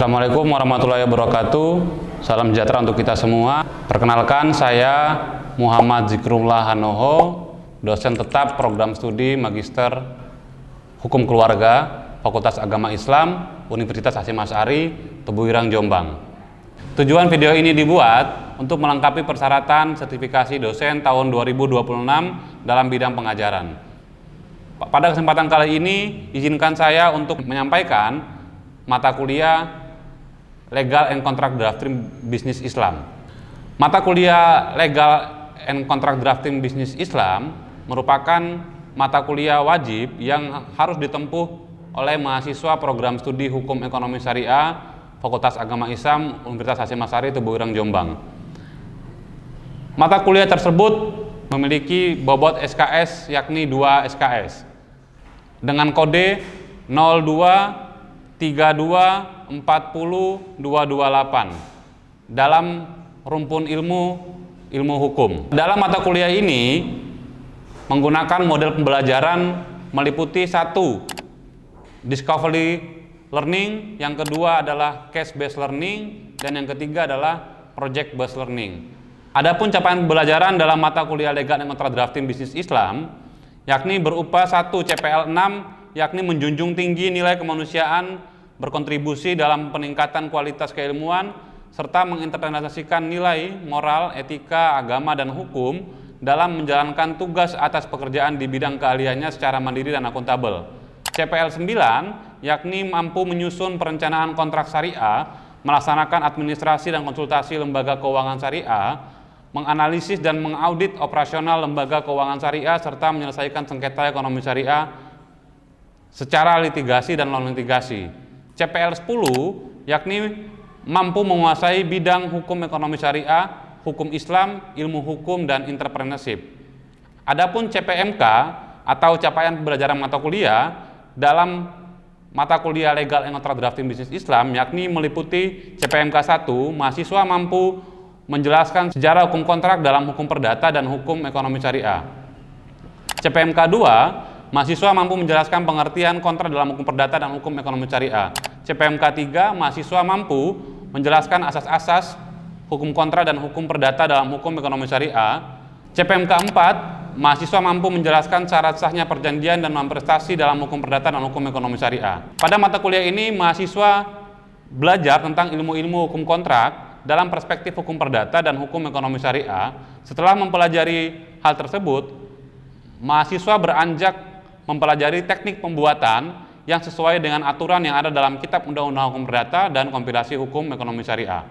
Assalamualaikum warahmatullahi wabarakatuh. Salam sejahtera untuk kita semua. Perkenalkan, saya Muhammad Zikrullah Hanoho, dosen tetap program studi Magister Hukum Keluarga, Fakultas Agama Islam, Universitas Hasyim Asy'ari, Tebuireng, Jombang. Tujuan video ini dibuat untuk melengkapi persyaratan sertifikasi dosen tahun 2026 dalam bidang pengajaran. Pada kesempatan kali ini, izinkan saya untuk menyampaikan mata kuliah Legal and Contract Drafting Business Islam. Mata kuliah Legal and Contract Drafting Business Islam merupakan mata kuliah wajib yang harus ditempuh oleh mahasiswa program studi Hukum Ekonomi Syariah Fakultas Agama Islam Universitas Hasyim Asy'ari, Tebuireng, Jombang. Mata kuliah tersebut memiliki bobot SKS yakni 2 SKS dengan kode 0232400228 dalam rumpun ilmu hukum. Dalam mata kuliah ini menggunakan model pembelajaran meliputi 1. Discovery learning, yang kedua adalah case based learning, dan yang ketiga adalah project based learning. Adapun capaian pembelajaran dalam mata kuliah Legal and Contract Drafting Business Islam yakni berupa 1. CPL 6 yakni menjunjung tinggi nilai kemanusiaan, berkontribusi dalam peningkatan kualitas keilmuan, serta menginternalisasikan nilai moral, etika, agama, dan hukum dalam menjalankan tugas atas pekerjaan di bidang keahliannya secara mandiri dan akuntabel. CPL 9 yakni mampu menyusun perencanaan kontrak syariah, melaksanakan administrasi dan konsultasi lembaga keuangan syariah, menganalisis dan mengaudit operasional lembaga keuangan syariah, serta menyelesaikan sengketa ekonomi syariah secara litigasi dan non-litigasi. CPL 10 yakni mampu menguasai bidang hukum ekonomi syariah, hukum Islam, ilmu hukum, dan entrepreneurship. Adapun CPMK atau capaian pembelajaran mata kuliah dalam mata kuliah Legal and Contract Drafting Business Islam yakni meliputi CPMK 1, mahasiswa mampu menjelaskan sejarah hukum kontrak dalam hukum perdata dan hukum ekonomi syariah. CPMK 2, mahasiswa mampu menjelaskan pengertian kontrak dalam hukum perdata dan hukum ekonomi syariah. CPMK 3, mahasiswa mampu menjelaskan asas-asas hukum kontrak dan hukum perdata dalam hukum ekonomi syariah. CPMK 4, mahasiswa mampu menjelaskan syarat sahnya perjanjian dan manifestasi dalam hukum perdata dan hukum ekonomi syariah. Pada mata kuliah ini, mahasiswa belajar tentang ilmu-ilmu hukum kontrak dalam perspektif hukum perdata dan hukum ekonomi syariah. Setelah mempelajari hal tersebut, mahasiswa beranjak mempelajari teknik pembuatan yang sesuai dengan aturan yang ada dalam Kitab Undang-Undang Hukum Perdata dan Kompilasi Hukum Ekonomi Syariah.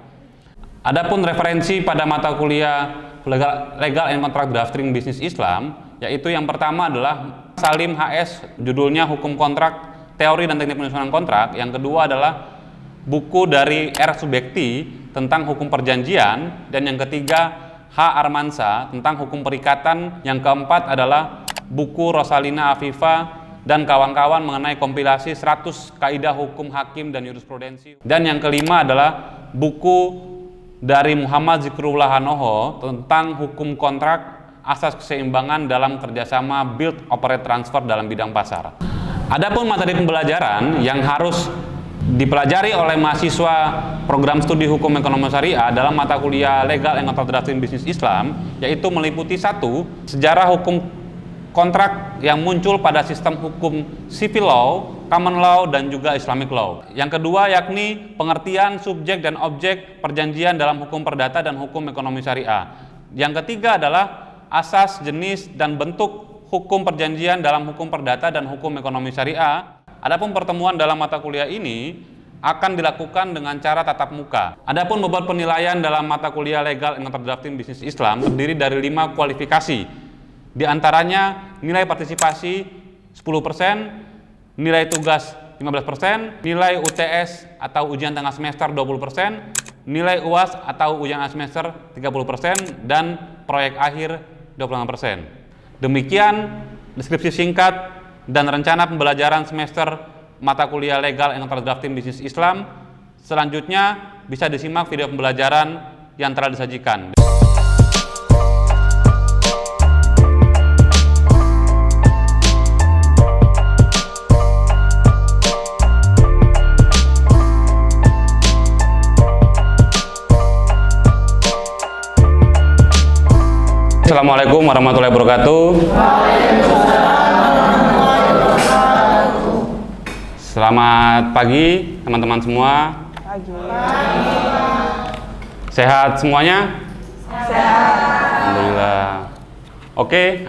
Adapun referensi pada mata kuliah Legal and Contract Drafting Business Islam, yaitu yang pertama adalah Salim HS, judulnya Hukum Kontrak, Teori dan Teknik Penyusunan Kontrak. Yang kedua adalah buku dari R. Subekti tentang hukum perjanjian, dan yang ketiga H. Armansa tentang hukum perikatan. Yang keempat adalah buku Rosalina Afifa dan kawan-kawan mengenai kompilasi 100 kaidah hukum hakim dan jurisprudensi. Dan yang kelima adalah buku dari Muhammad Zikrullah Hanoho tentang hukum kontrak, asas keseimbangan dalam kerjasama build, operate, transfer dalam bidang pasar. Adapun materi pembelajaran yang harus dipelajari oleh mahasiswa program studi Hukum Ekonomi Syariah dalam mata kuliah Legal and Contract Drafting Business Islam yaitu meliputi 1. Sejarah hukum kontrak yang muncul pada sistem hukum civil law, common law, dan juga Islamic law. Yang kedua yakni pengertian subjek dan objek perjanjian dalam hukum perdata dan hukum ekonomi syariah. Yang ketiga adalah asas, jenis, dan bentuk hukum perjanjian dalam hukum perdata dan hukum ekonomi syariah. Adapun pertemuan dalam mata kuliah ini akan dilakukan dengan cara tatap muka. Adapun bobot penilaian dalam mata kuliah Legal and Contract Drafting Business Islam terdiri dari 5 kualifikasi. Di antaranya nilai partisipasi 10%, nilai tugas 15%, nilai UTS atau ujian tengah semester 20%, nilai UAS atau ujian akhir semester 30%, dan proyek akhir 25%. Demikian deskripsi singkat dan rencana pembelajaran semester mata kuliah Legal and Contract Drafting Business Islam. Selanjutnya bisa disimak video pembelajaran yang telah disajikan. Assalamualaikum warahmatullahi wabarakatuh. Selamat pagi teman-teman semua. Pagi. Sehat semuanya? Sehat. Alhamdulillah. Oke,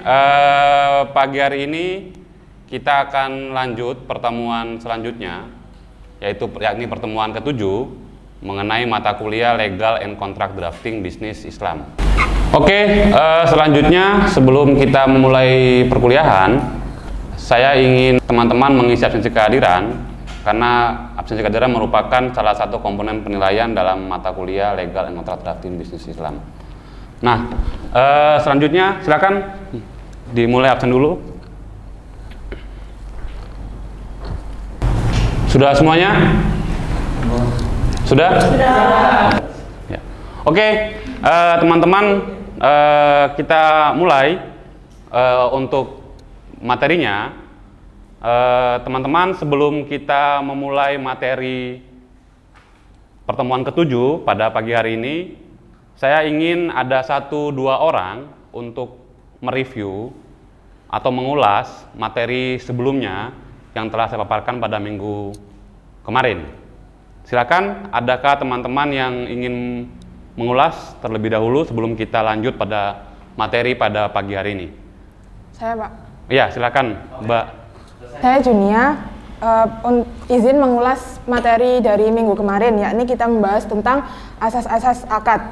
pagi hari ini kita akan lanjut pertemuan selanjutnya, yakni pertemuan ke-7 mengenai mata kuliah Legal and Contract Drafting Bisnis Islam. Oke, selanjutnya sebelum kita memulai perkuliahan, saya ingin teman-teman mengisi absensi kehadiran, karena absensi kehadiran merupakan salah satu komponen penilaian dalam mata kuliah Legal and Contract Drafting Bisnis Islam. Nah, selanjutnya silakan dimulai absen dulu. Sudah semuanya? Sudah? Sudah. Ya. Oke, teman-teman, kita mulai untuk materinya. Teman-teman, sebelum kita memulai materi pertemuan ke-7 pada pagi hari ini, saya ingin ada 1-2 orang untuk mereview atau mengulas materi sebelumnya yang telah saya paparkan pada minggu kemarin. Silakan, adakah teman-teman yang ingin mengulas terlebih dahulu sebelum kita lanjut pada materi pada pagi hari ini? Saya, Pak. Iya, silakan, Mbak. Saya Junia, izin mengulas materi dari minggu kemarin, yakni kita membahas tentang asas-asas akad.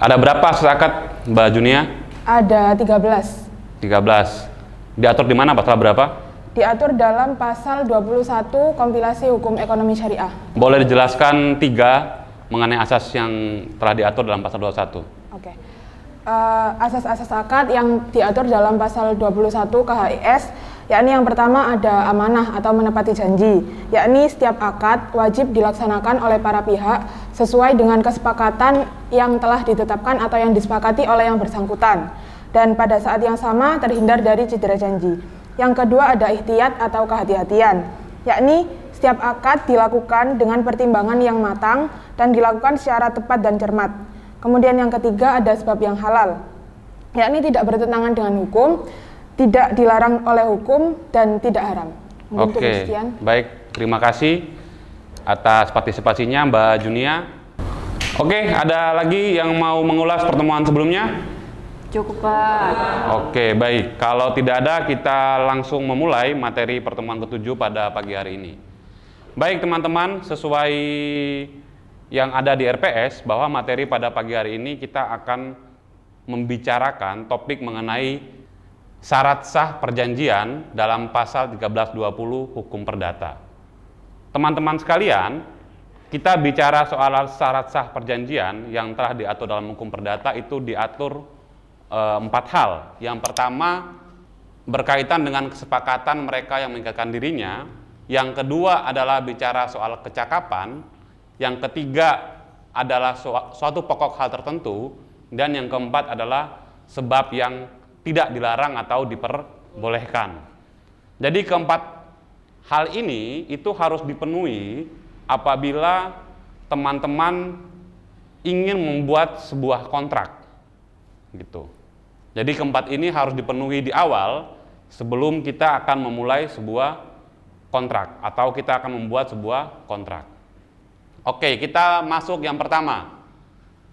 Ada berapa asas akad, Mbak Junia? Ada 13. 13. Diatur di mana, pasal berapa? Diatur dalam pasal 21 kompilasi hukum ekonomi syariah. Boleh dijelaskan 3 mengenai asas yang telah diatur dalam pasal 21. Oke. Asas-asas akad yang diatur dalam pasal 21 KHIS, yakni yang pertama ada amanah atau menepati janji, yakni setiap akad wajib dilaksanakan oleh para pihak sesuai dengan kesepakatan yang telah ditetapkan atau yang disepakati oleh yang bersangkutan, dan pada saat yang sama terhindar dari cedera janji. Yang kedua ada ihtiyat atau kehati-hatian, yakni setiap akad dilakukan dengan pertimbangan yang matang dan dilakukan secara tepat dan cermat. Kemudian yang ketiga ada sebab yang halal, yakni tidak bertentangan dengan hukum, tidak dilarang oleh hukum, dan tidak haram. Oke, baik, terima kasih atas partisipasinya Mbak Junia. Oke, ada lagi yang mau mengulas pertemuan sebelumnya? Cukup, Pak. Oke, baik. Kalau tidak ada, kita langsung memulai materi pertemuan ke-7 pada pagi hari ini. Baik teman-teman, sesuai yang ada di RPS, bahwa materi pada pagi hari ini kita akan membicarakan topik mengenai syarat sah perjanjian dalam pasal 1320 Hukum Perdata. Teman-teman sekalian, kita bicara soal syarat sah perjanjian yang telah diatur dalam Hukum Perdata itu diatur 4 hal. Yang pertama berkaitan dengan kesepakatan mereka yang mengikatkan dirinya. Yang kedua adalah bicara soal kecakapan. Yang ketiga adalah suatu pokok hal tertentu. Dan yang keempat adalah sebab yang tidak dilarang atau diperbolehkan. Jadi keempat hal ini itu harus dipenuhi apabila teman-teman ingin membuat sebuah kontrak. Gitu. Jadi keempat ini harus dipenuhi di awal sebelum kita akan memulai sebuah kontrak atau kita akan membuat sebuah kontrak. Oke, kita masuk yang pertama,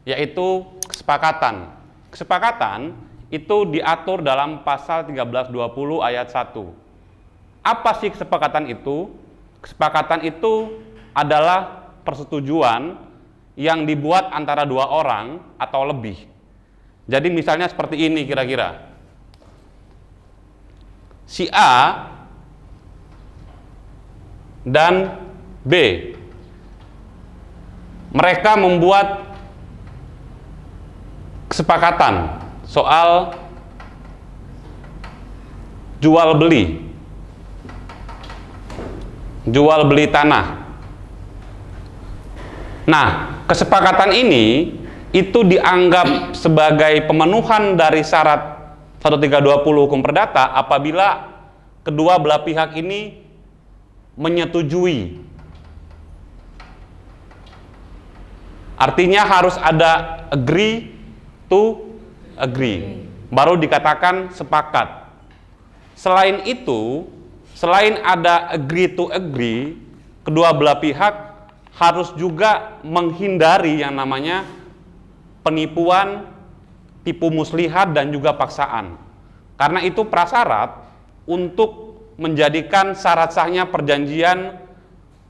yaitu kesepakatan. Kesepakatan itu diatur dalam pasal 1320 ayat 1. Apa sih kesepakatan itu? Kesepakatan itu adalah persetujuan yang dibuat antara 2 orang atau lebih. Jadi misalnya seperti ini kira-kira. Si A dan B, mereka membuat kesepakatan soal jual beli tanah. Nah, kesepakatan ini itu dianggap sebagai pemenuhan dari syarat 1320 Hukum Perdata apabila kedua belah pihak ini menyetujui. Artinya harus ada agree to agree. Baru dikatakan sepakat. Selain itu, selain ada agree to agree, kedua belah pihak harus juga menghindari yang namanya penipuan, tipu muslihat, dan juga paksaan. Karena itu prasyarat untuk menjadikan syarat sahnya perjanjian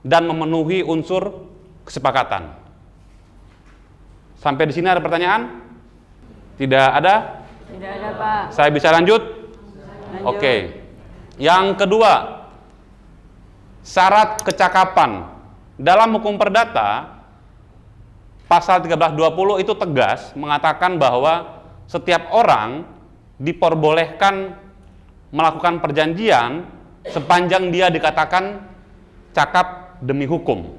dan memenuhi unsur kesepakatan. Sampai di sini ada pertanyaan? Tidak ada? Tidak ada, Pak. Saya bisa lanjut? Lanjut. Oke. Yang kedua, syarat kecakapan. Dalam hukum perdata, pasal 1320 itu tegas mengatakan bahwa setiap orang diperbolehkan melakukan perjanjian sepanjang dia dikatakan cakap demi hukum.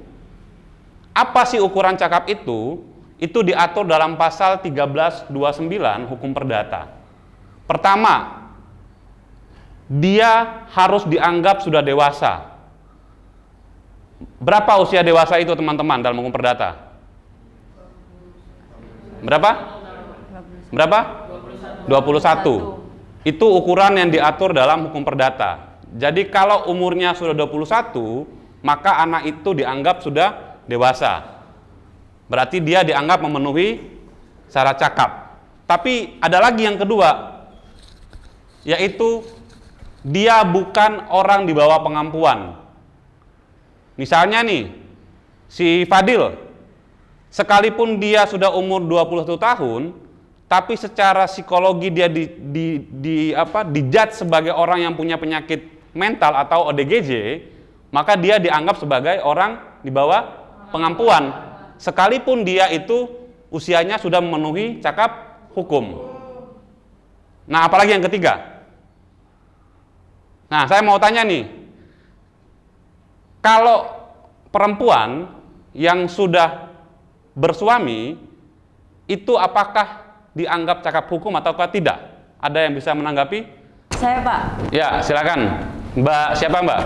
Apa sih ukuran cakap itu? Itu diatur dalam pasal 1329 hukum perdata. Pertama, dia harus dianggap sudah dewasa. Berapa usia dewasa itu teman-teman dalam hukum perdata? Berapa? Berapa? 21. Itu ukuran yang diatur dalam hukum perdata. Jadi kalau umurnya sudah 21, maka anak itu dianggap sudah dewasa. Berarti dia dianggap memenuhi syarat cakap. Tapi ada lagi yang kedua, yaitu dia bukan orang di bawah pengampuan. Misalnya nih, si Fadil, sekalipun dia sudah umur 21 tahun, tapi secara psikologi dia dijudge sebagai orang yang punya penyakit mental atau ODGJ, maka dia dianggap sebagai orang di bawah pengampuan. Sekalipun dia itu usianya sudah memenuhi cakap hukum. Nah, apalagi yang ketiga? Nah, saya mau tanya nih, kalau perempuan yang sudah bersuami, itu apakah dianggap cakap hukum ataukah tidak? Ada yang bisa menanggapi? Saya, Pak. Ya, silakan. Mbak, siapa Mbak?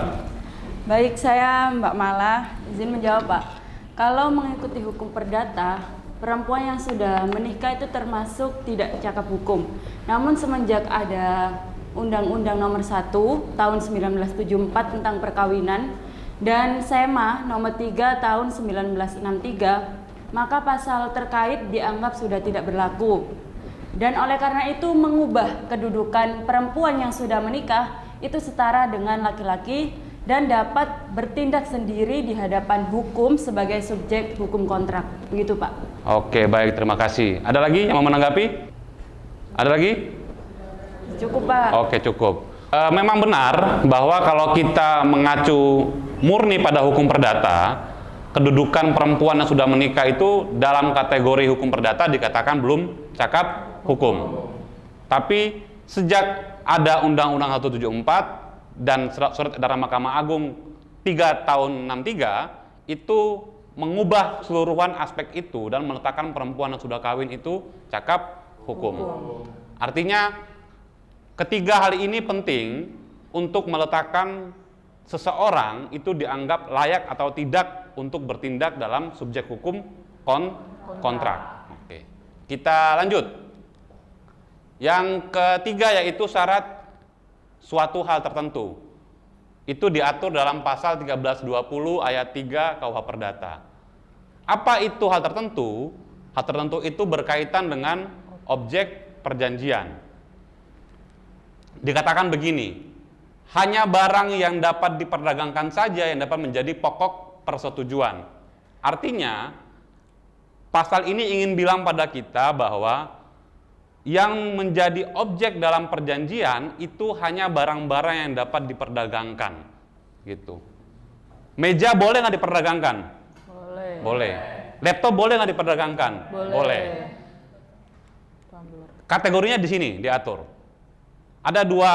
Baik, saya Mbak Mala. Izin menjawab, Pak. Kalau mengikuti hukum perdata, perempuan yang sudah menikah itu termasuk tidak cakap hukum. Namun semenjak ada Undang-Undang Nomor 1 Tahun 1974 tentang perkawinan dan SEMA Nomor 3 Tahun 1963, maka pasal terkait dianggap sudah tidak berlaku. Dan oleh karena itu mengubah kedudukan perempuan yang sudah menikah itu setara dengan laki-laki dan dapat bertindak sendiri di hadapan hukum sebagai subjek hukum kontrak. Begitu, Pak. Oke, baik, terima kasih. Ada lagi yang mau menanggapi? Ada lagi? Cukup, Pak. Oke, cukup. Memang benar bahwa kalau kita mengacu murni pada hukum perdata, kedudukan perempuan yang sudah menikah itu dalam kategori hukum perdata dikatakan belum cakap hukum. Tapi sejak ada Undang-Undang 174 dan surat edaran Mahkamah Agung 3 tahun 63 itu mengubah keseluruhan aspek itu dan meletakkan perempuan yang sudah kawin itu cakap hukum. Artinya ketiga hal ini penting untuk meletakkan seseorang itu dianggap layak atau tidak untuk bertindak dalam subjek hukum kontrak. Oke. Kita lanjut. Yang ketiga yaitu syarat suatu hal tertentu. Itu diatur dalam pasal 1320 ayat 3 KUH Perdata. Apa itu hal tertentu? Hal tertentu itu berkaitan dengan objek perjanjian. Dikatakan begini, hanya barang yang dapat diperdagangkan saja yang dapat menjadi pokok persetujuan. Artinya, pasal ini ingin bilang pada kita bahwa yang menjadi objek dalam perjanjian itu hanya barang-barang yang dapat diperdagangkan, gitu. Meja boleh nggak diperdagangkan? Boleh. Boleh. Laptop boleh nggak diperdagangkan? Boleh. Kategorinya di sini diatur. Ada dua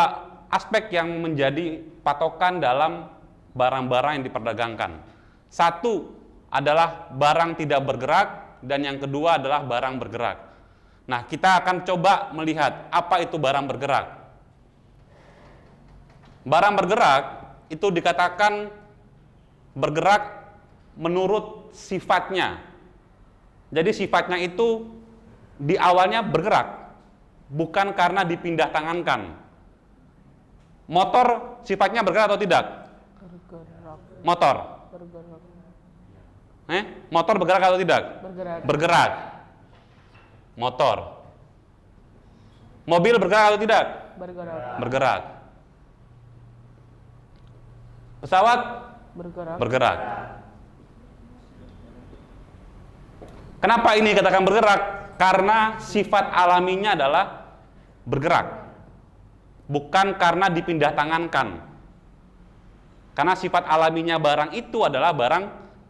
aspek yang menjadi patokan dalam barang-barang yang diperdagangkan. Satu adalah barang tidak bergerak dan yang kedua adalah barang bergerak. Nah, kita akan coba melihat apa itu barang bergerak. Barang bergerak itu dikatakan bergerak menurut sifatnya. Jadi sifatnya itu di awalnya bergerak. bukan karena dipindah tangankan. Motor sifatnya bergerak atau tidak? Bergerak. Motor. Bergerak. Motor bergerak atau tidak? Bergerak. Bergerak. Motor. Mobil bergerak atau tidak? Bergerak. Bergerak. Pesawat Bergerak. bergerak. Kenapa ini katakan bergerak? Karena sifat alaminya adalah bergerak, bukan karena dipindah tangankan. Karena sifat alaminya barang itu adalah barang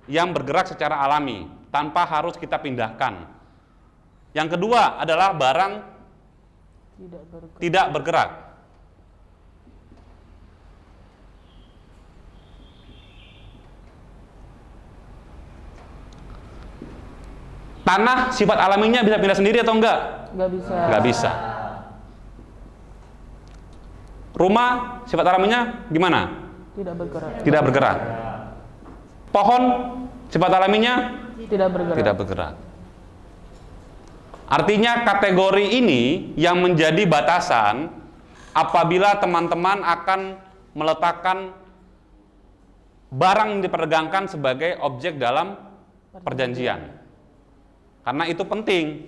yang bergerak secara alami, tanpa harus kita pindahkan. Yang kedua adalah barang tidak bergerak. Tanah sifat alaminya bisa pindah sendiri atau enggak? Nggak bisa. Enggak bisa. Rumah sifat alaminya gimana? Tidak bergerak. Tidak bergerak. Pohon sifat alaminya Tidak bergerak. tidak bergerak. Artinya kategori ini yang menjadi batasan apabila teman-teman akan meletakkan barang yang diperdagangkan sebagai objek dalam perjanjian. Karena itu penting,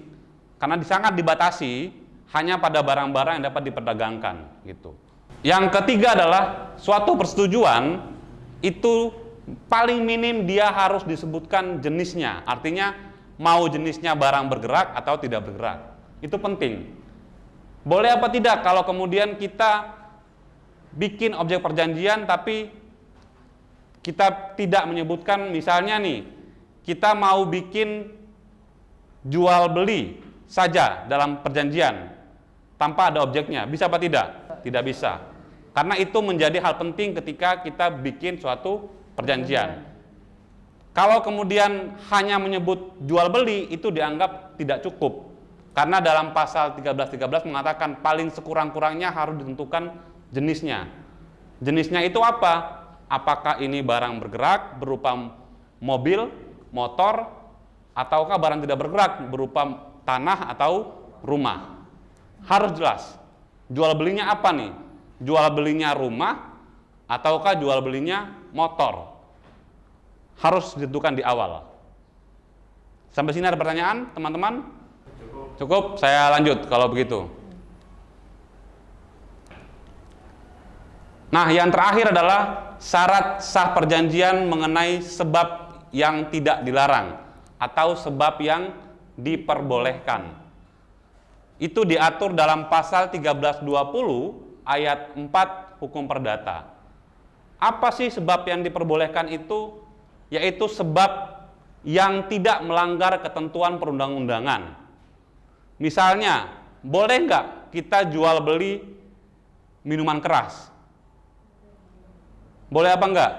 karena sangat dibatasi hanya pada barang-barang yang dapat diperdagangkan gitu. Yang ketiga adalah suatu persetujuan itu paling minim dia harus disebutkan jenisnya. Artinya mau jenisnya barang bergerak atau tidak bergerak. Itu penting. Boleh apa tidak kalau kemudian kita bikin objek perjanjian tapi kita tidak menyebutkan, misalnya nih, kita mau bikin jual beli saja dalam perjanjian tanpa ada objeknya, bisa apa tidak? Tidak bisa. Karena itu menjadi hal penting ketika kita bikin suatu perjanjian. Kalau kemudian hanya menyebut jual beli, itu dianggap tidak cukup. Karena dalam pasal 1313 mengatakan paling sekurang-kurangnya harus ditentukan jenisnya. Jenisnya itu apa? Apakah ini barang bergerak berupa mobil, motor, ataukah barang tidak bergerak berupa tanah atau rumah. Harus jelas. Jual belinya apa nih? Jual belinya rumah ataukah jual belinya motor? Harus ditentukan di awal. Sampai sini ada pertanyaan, teman-teman? Cukup, saya lanjut kalau begitu. Nah, yang terakhir adalah syarat sah perjanjian mengenai sebab yang tidak dilarang atau sebab yang diperbolehkan. Itu diatur dalam pasal 1320 ayat 4 hukum perdata. Apa sih sebab yang diperbolehkan itu? Yaitu sebab yang tidak melanggar ketentuan perundang-undangan. Misalnya, boleh nggak kita jual beli minuman keras? Boleh apa enggak?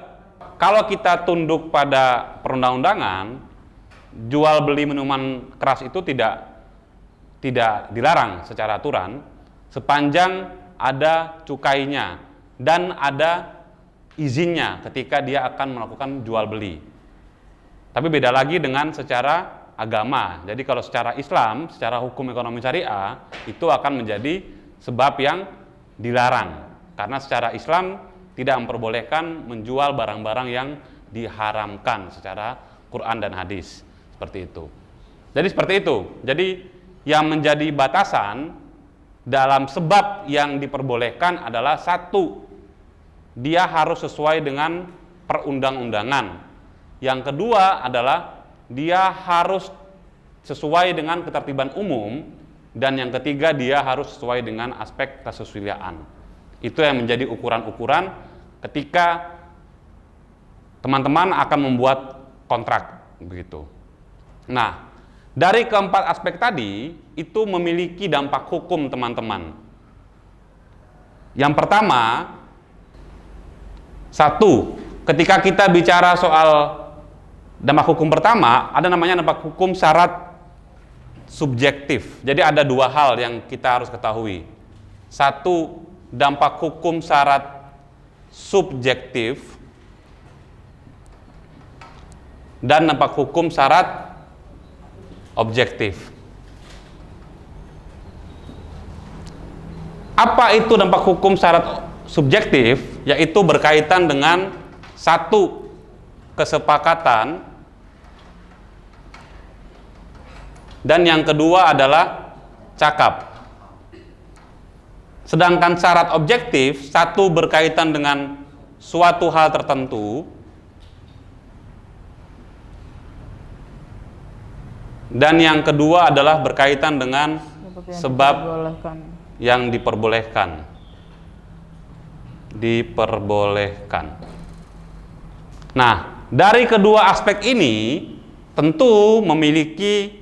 Kalau kita tunduk pada perundang-undangan, jual beli minuman keras itu tidak dilarang secara aturan sepanjang ada cukainya dan ada izinnya ketika dia akan melakukan jual beli. Tapi beda lagi dengan secara agama. Jadi kalau secara Islam, secara hukum ekonomi syariah, itu akan menjadi sebab yang dilarang. Karena secara Islam tidak memperbolehkan menjual barang-barang yang diharamkan secara Quran dan hadis. Seperti itu. Jadi seperti itu. Jadi yang menjadi batasan dalam sebab yang diperbolehkan adalah satu, dia harus sesuai dengan perundang-undangan. Yang kedua adalah dia harus sesuai dengan ketertiban umum, dan yang ketiga dia harus sesuai dengan aspek kesesuaian. Itu yang menjadi ukuran-ukuran ketika teman-teman akan membuat kontrak begitu. Nah, dari keempat aspek tadi itu memiliki dampak hukum, teman-teman. Yang pertama, satu, ketika kita bicara soal dampak hukum pertama, ada namanya dampak hukum syarat subjektif. Jadi ada dua hal yang kita harus ketahui. Satu, dampak hukum syarat subjektif dan dampak hukum syarat objektif. Apa itu dampak hukum syarat subjektif? Yaitu berkaitan dengan satu, kesepakatan, dan yang kedua adalah cakap. Sedangkan syarat objektif, satu berkaitan dengan suatu hal tertentu, dan yang kedua adalah berkaitan dengan sebab yang diperbolehkan. Nah, dari kedua aspek ini tentu memiliki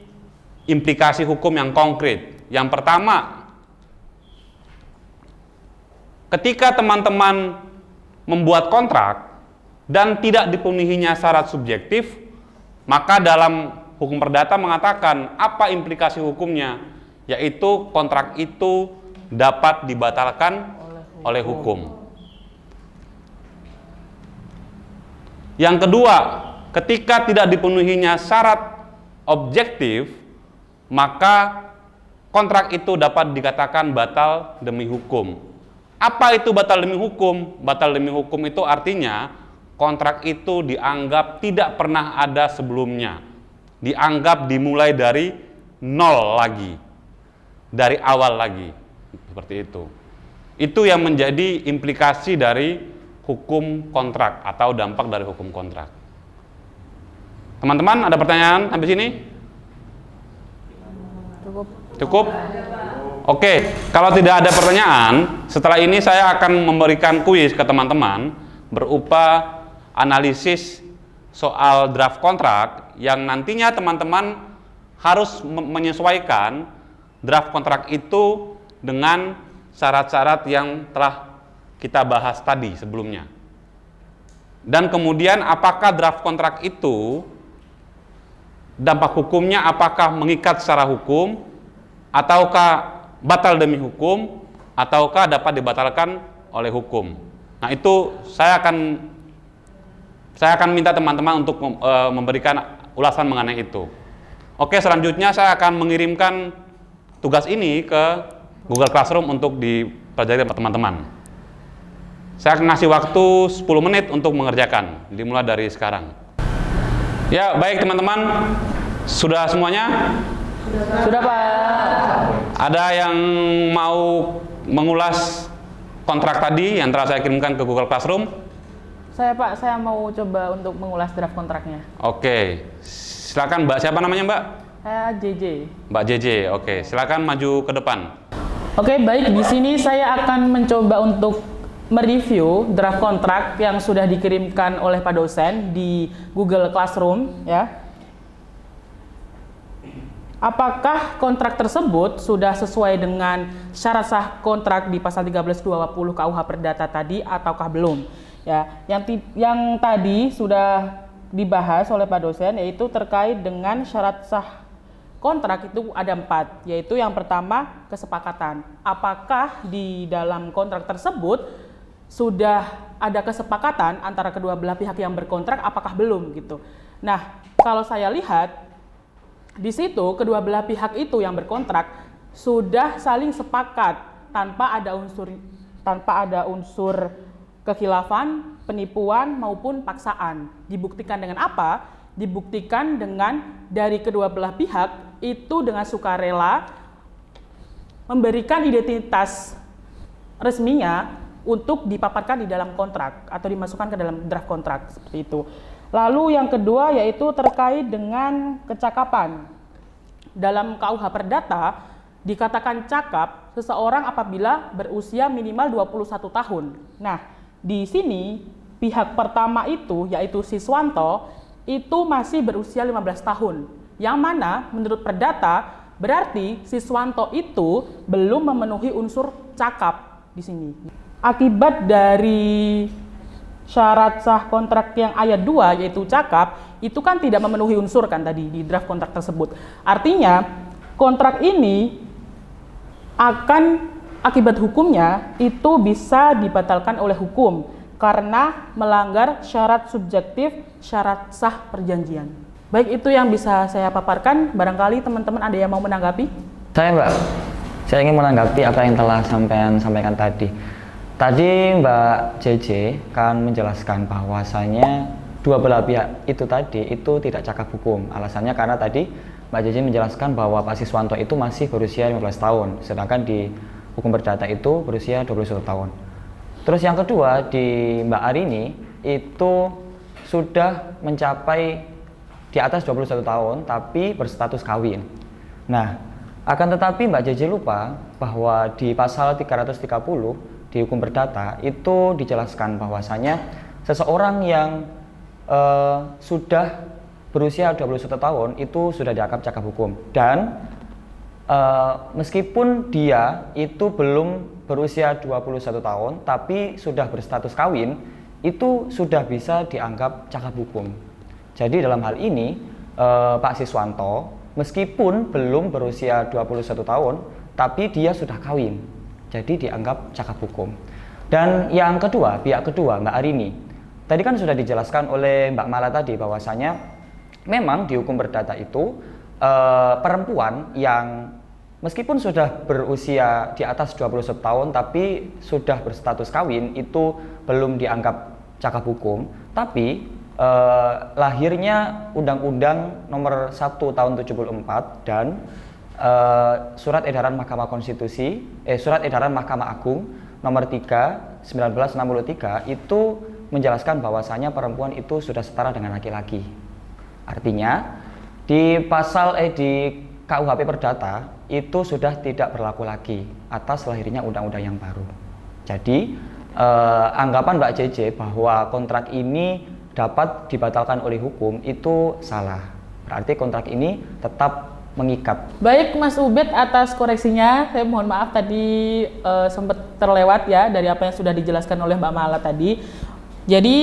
implikasi hukum yang konkret. Yang pertama, ketika teman-teman membuat kontrak dan tidak dipenuhinya syarat subjektif, maka dalam hukum perdata mengatakan apa implikasi hukumnya, yaitu kontrak itu dapat dibatalkan oleh hukum. Yang kedua, ketika tidak dipenuhinya syarat objektif, maka kontrak itu dapat dikatakan batal demi hukum. Apa itu batal demi hukum? Batal demi hukum itu artinya kontrak itu dianggap tidak pernah ada sebelumnya. Dianggap dimulai dari nol lagi, dari awal lagi, seperti itu. Itu yang menjadi implikasi dari hukum kontrak atau dampak dari hukum kontrak. Teman-teman ada pertanyaan sampai sini? Cukup? Oke, kalau tidak ada pertanyaan, setelah ini saya akan memberikan kuis ke teman-teman berupa analisis soal draft kontrak yang nantinya teman-teman harus menyesuaikan draft kontrak itu dengan syarat-syarat yang telah kita bahas tadi sebelumnya. Dan kemudian apakah draft kontrak itu dampak hukumnya apakah mengikat secara hukum, ataukah batal demi hukum, ataukah dapat dibatalkan oleh hukum. Nah, itu saya akan minta teman-teman untuk memberikan ulasan mengenai itu. Oke, selanjutnya saya akan mengirimkan tugas ini ke Google Classroom untuk dipelajari teman-teman. Saya akan ngasih waktu 10 menit untuk mengerjakan, dimulai dari sekarang. Ya, baik teman-teman. Sudah semuanya? Sudah, Pak. Ada yang mau mengulas kontrak tadi yang telah saya kirimkan ke Google Classroom? Saya, Pak, saya mau coba untuk mengulas draft kontraknya. Oke, silakan Mbak. Siapa namanya Mbak? Saya JJ. Mbak JJ. Oke, silakan maju ke depan. Oke, baik. Di sini saya akan mencoba untuk mereview draft kontrak yang sudah dikirimkan oleh Pak dosen di Google Classroom, ya. Apakah kontrak tersebut sudah sesuai dengan syarat sah kontrak di pasal 1320 KUH Perdata tadi ataukah belum? Ya, yang tadi sudah dibahas oleh Pak dosen yaitu terkait dengan syarat sah kontrak itu ada 4, yaitu yang pertama kesepakatan. Apakah di dalam kontrak tersebut sudah ada kesepakatan antara kedua belah pihak yang berkontrak, apakah belum gitu. Nah, kalau saya lihat di situ kedua belah pihak itu yang berkontrak sudah saling sepakat tanpa ada unsur kekhilafan, penipuan maupun paksaan. Dibuktikan dengan apa? Dibuktikan dengan dari kedua belah pihak itu dengan sukarela memberikan identitas resminya untuk dipaparkan di dalam kontrak atau dimasukkan ke dalam draft kontrak seperti itu. Lalu yang kedua yaitu terkait dengan kecakapan. Dalam KUH Perdata dikatakan cakap seseorang apabila berusia minimal 21 tahun. Nah, di sini pihak pertama itu yaitu Siswanto itu masih berusia 15 tahun. Yang mana menurut Perdata berarti Siswanto itu belum memenuhi unsur cakap di sini. Akibat dari syarat sah kontrak yang ayat 2 yaitu cakap itu kan tidak memenuhi unsur kan tadi di draft kontrak tersebut. Artinya kontrak ini akan akibat hukumnya itu bisa dibatalkan oleh hukum karena melanggar syarat subjektif syarat sah perjanjian. Baik, itu yang bisa saya paparkan. Barangkali teman-teman ada yang mau menanggapi? Saya, Mbak. Saya ingin menanggapi apa yang telah sampaikan tadi. Tadi Mbak JJ kan menjelaskan bahwasanya dua belah pihak itu tadi itu tidak cakap hukum. Alasannya karena tadi Mbak JJ menjelaskan bahwa Pak Siswanto itu masih berusia 15 tahun, sedangkan di hukum perdata itu berusia 21 tahun. Terus yang kedua di Mbak Arini itu sudah mencapai di atas 21 tahun tapi berstatus kawin. Nah, akan tetapi Mbak JJ lupa bahwa di pasal 330 di hukum perdata itu dijelaskan bahwasanya seseorang yang sudah berusia 21 tahun itu sudah dianggap cakap hukum, dan meskipun dia itu belum berusia 21 tahun tapi sudah berstatus kawin, itu sudah bisa dianggap cakap hukum. Jadi dalam hal ini Pak Siswanto meskipun belum berusia 21 tahun tapi dia sudah kawin, jadi dianggap cakap hukum. Dan yang kedua, pihak kedua Mbak Arini, tadi kan sudah dijelaskan oleh Mbak Mala tadi bahwasanya memang di hukum perdata itu perempuan yang meskipun sudah berusia di atas 21 tahun tapi sudah berstatus kawin itu belum dianggap cakap hukum, tapi lahirnya Undang-Undang Nomor 1 Tahun 74 dan Surat Edaran Mahkamah Konstitusi, Surat Edaran Mahkamah Agung Nomor 3 1963 itu menjelaskan bahwasanya perempuan itu sudah setara dengan laki-laki. Artinya di di KUHP Perdata itu sudah tidak berlaku lagi atas lahirnya undang-undang yang baru. Jadi anggapan Mbak JJ bahwa kontrak ini dapat dibatalkan oleh hukum itu salah. Berarti kontrak ini tetap mengikat. Baik Mas Ubed, atas koreksinya saya mohon maaf tadi sempat terlewat ya dari apa yang sudah dijelaskan oleh Mbak Mala tadi. Jadi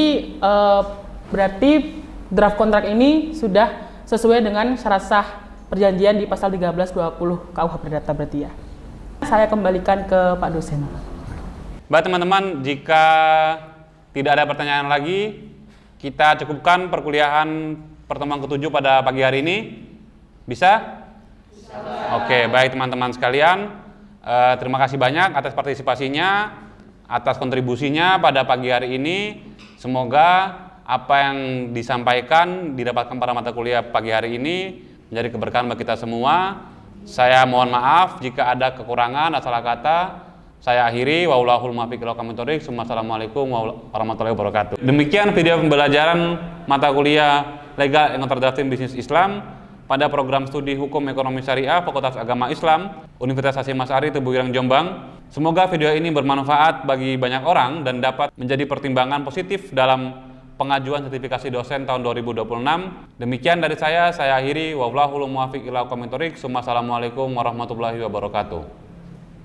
berarti draft kontrak ini sudah sesuai dengan syarat sah perjanjian di pasal 1320 KUH Perdata berarti ya. Saya kembalikan ke Pak dosen. Baik teman-teman, jika tidak ada pertanyaan lagi, kita cukupkan perkuliahan pertemuan ke-7 pada pagi hari ini. Bisa? Oke, baik teman-teman sekalian, terima kasih banyak atas partisipasinya, atas kontribusinya pada pagi hari ini. Semoga apa yang disampaikan didapatkan pada mata kuliah pagi hari ini menjadi keberkahan bagi kita semua. Saya mohon maaf jika ada kekurangan atau salah kata. Saya akhiri, wallahul muwaffiq ila aqwamit thoriq. Wassalamualaikum warahmatullahi wabarakatuh. Demikian video pembelajaran mata kuliah legal yang terdaftar bisnis Islam pada program studi Hukum Ekonomi Syariah Fakultas Agama Islam Universitas Hasyim Asy'ari Tubuirang Jombang. Semoga video ini bermanfaat bagi banyak orang dan dapat menjadi pertimbangan positif dalam pengajuan sertifikasi dosen tahun 2026. Demikian dari saya akhiri, wallahul muwaffiq ila aqwamit thoriq. Wassalamualaikum warahmatullahi wabarakatuh.